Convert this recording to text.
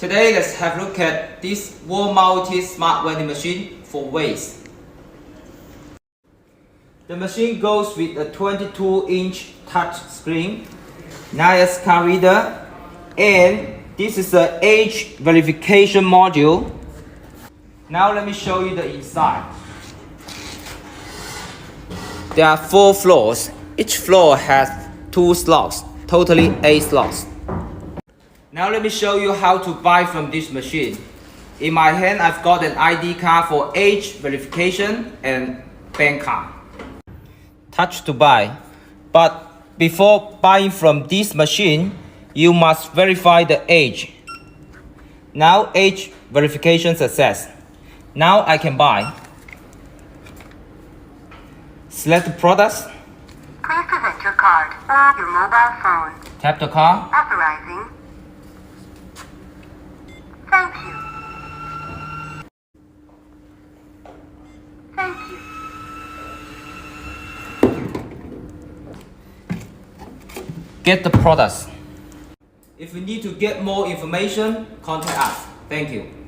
Today let's have a look at this wall-mounted smart vending machine for waste. The machine goes with a 22-inch touch screen, nice card reader, and this is the age verification module. Now let me show you the inside. There are 4 floors. Each floor has 2 slots, totally 8 slots. Now let me show you how to buy from this machine. In my hand, I've got an ID card for age verification and bank card. Touch to buy. But before buying from this machine, you must verify the age. Now age verification success. Now I can buy. Select the products. Please present your card or your mobile phone. Tap the card. Authorizing. Thank you. Thank you. Get the products. If you need to get more information, contact us. Thank you.